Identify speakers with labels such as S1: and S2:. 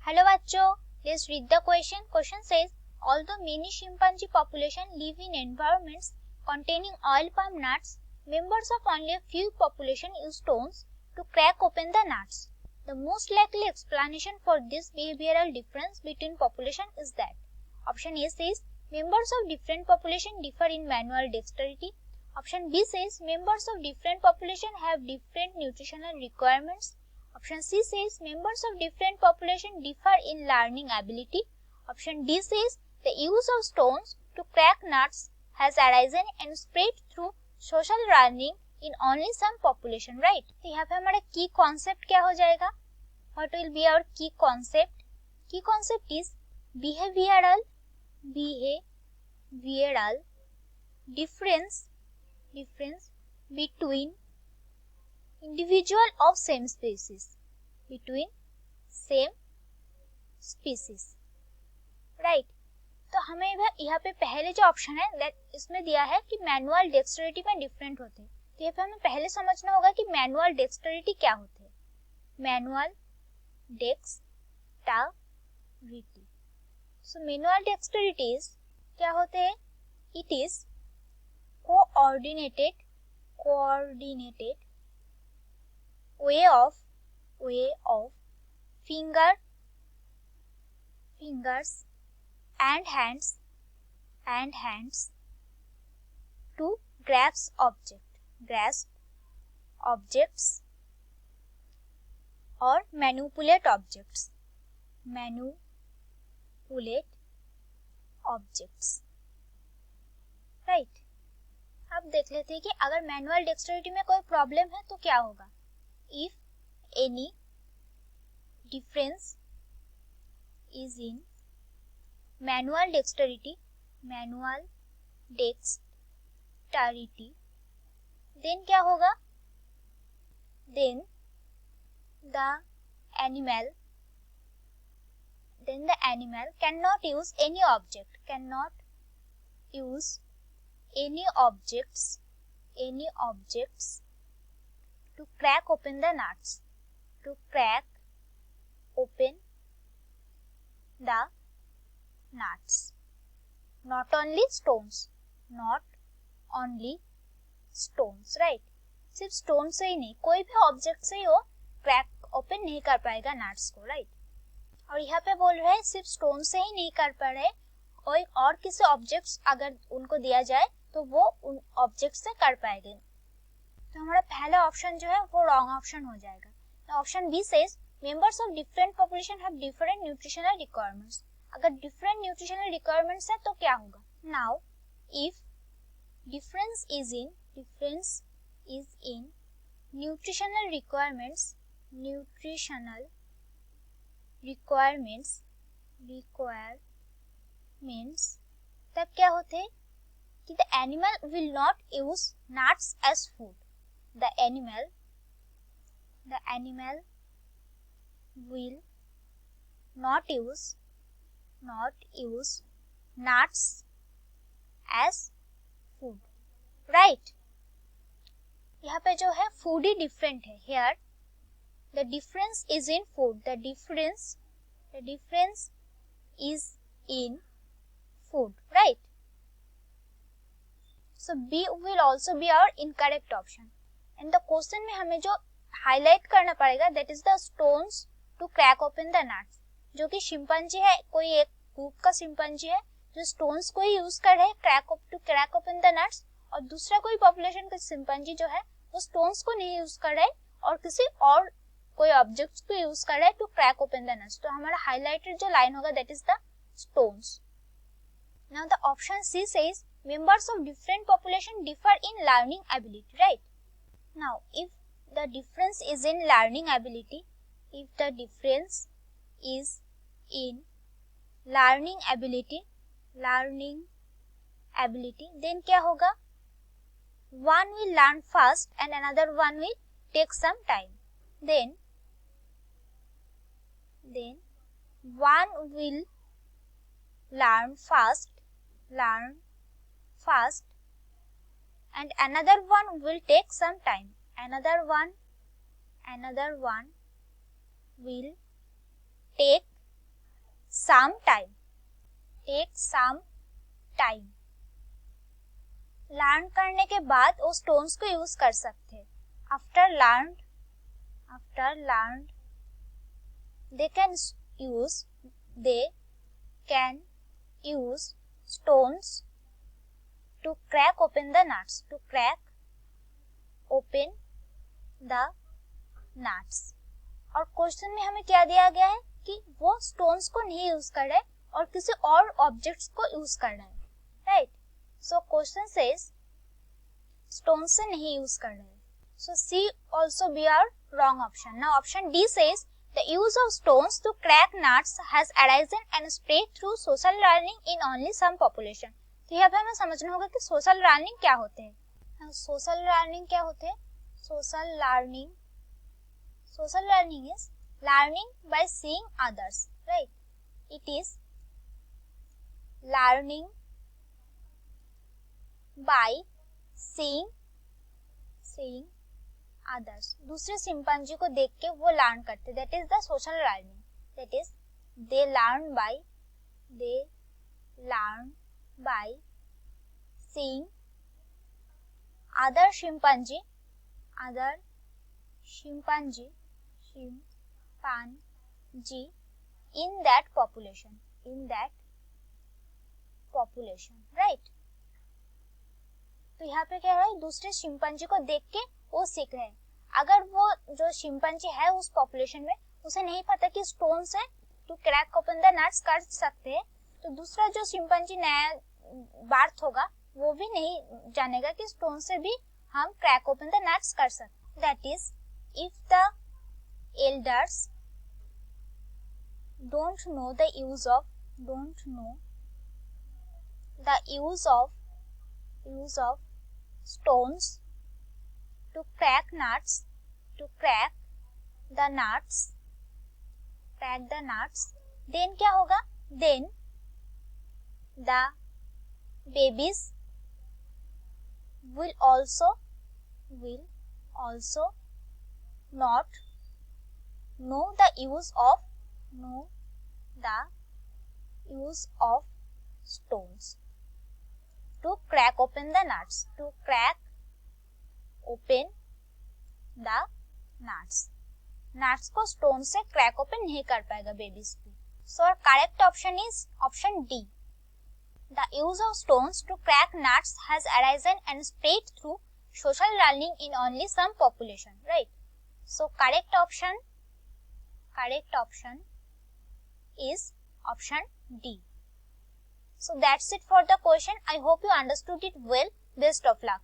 S1: Hello bachcho, let's read the question. Question says, although many chimpanzee population live in environments containing oil palm nuts, members of only a few population use stones to crack open the nuts. The most likely explanation for this behavioral difference between population is that option A says members of different population differ in manual dexterity. Option B says members of different population have different nutritional requirements. Option C says members of different population differ in learning ability. Option D says the use of stones to crack nuts has arisen and spread through social learning in only some population, right? तो यहाँ पे हमारा की concept क्या हो जाएगा? What will be our key concept? Key concept is behavioral difference between individual of same species, right? तो हमें यहाँ पे पहले जो ऑप्शन है दैट इसमें दिया है कि मैनुअल डेक्सटरिटी में डिफरेंट होते हैं, तो यहाँ पे हमें पहले समझना होगा कि मैनुअल डेक्सटरिटी क्या होते हैं. मैनुअल डेक्सटरिटी, सो मैनुअल डेक्सटरिटीज क्या होते हैं? It is coordinated way of fingers and hands to grasp objects or manipulate objects. Right. अब देख लेते हैं कि अगर मैनुअल डेक्सटरिटी में कोई प्रॉब्लम है तो क्या होगा. If any difference is in manual dexterity then क्या होगा? Then the animal cannot use any objects to crack open the nuts. Not only stones, right? सिर्फ स्टोन से ही नहीं, कोई भी ऑब्जेक्ट से ही वो क्रैक ओपन नहीं कर पाएगा नट्स को, राइट? और यहाँ पे बोल रहे हैं सिर्फ स्टोन से ही नहीं कर पा रहे, और किसी ऑब्जेक्ट्स अगर उनको दिया जाए तो वो उन ऑब्जेक्ट से कर पाएंगे. तो हमारा पहला ऑप्शन जो है वो रॉन्ग ऑप्शन हो जाएगा. Option B says members of different population have different nutritional requirements. अगर डिफरेंट न्यूट्रिशनल रिक्वायरमेंट्स है तो क्या होगा? Now if difference is in nutritional requirements तब क्या होते हैं कि the animal will not use nuts as food. The animal will not use nuts as food, right? यहाँ पे जो है food ही different है. Here the difference is in food. The difference is in food, right? So B will also be our incorrect option. And the question में हमें जो highlight करना पड़ेगा that is the stones to crack open the nuts. जो कि शिम्पांजी है, कोई एक ग्रुप का शिम्पांजी है जो stones को ही यूज कर रहे हैं to crack open the nuts, और दूसरा कोई population का शिम्पांजी जो है वो stones को नहीं यूज कर रहे और किसी और कोई ऑब्जेक्ट्स को यूज कर रहा है to crack open the nuts. तो हमारा हाइलाइटेड जो लाइन होगा that is the stones. Now the option C says members of different population differ in learning ability, right? Now if the difference is in learning ability, then क्या होगा? One will learn fast and another one will take some time. Then one will learn fast and another one will take some time. Another one will take some time. Take some time. Learn करने के बाद वो stones को use कर सकते हैं. After learned, they can use stones to crack open the nuts. और question में हमें क्या दिया गया है कि वो स्टोन्स को नहीं यूज कर रहे और किसी और ऑब्जेक्ट्स को यूज कर रहे हैं, right. So question says stones से नहीं यूज कर रहे. So C also B are wrong option. Now option D says the use of stones to crack nuts has arisen and spread through social learning in only some population. तो यहाँ पे हमें समझना होगा कि सोशल लर्निंग क्या होते हैं. सोशल लर्निंग क्या होते हैं? Social learning is learning by seeing others, right? It is learning by seeing others. दूसरे चिंपांजी को देख के वो लर्न करते. That is the social learning. That is they learn by seeing other chimpanzee in that population, right? तो यहाँ पे क्या है, दूसरे चिंपांजी को देख के वो सीख रहे हैं. अगर वो जो चिंपांजी है उस पॉपुलेशन में उसे नहीं पता कि स्टोन से to crack open the nuts कर सकते हैं, तो दूसरा जो चिंपांजी नया बार्थ होगा वो भी नहीं जानेगा कि स्टोन से भी हम क्रैक ओपन द नट्स कर सकते. That is if the elders don't know the use of stones to crack the nuts, then क्या होगा? Then the babies will also not know the use of stones to crack open the nuts. Nuts को stone से crack open नहीं कर पाएगा babies भी. So correct option is option D. The use of stones to crack nuts has arisen and spread through social learning in only some population, right? So correct option is option D. So that's it for the question. I hope you understood it well. Best of luck.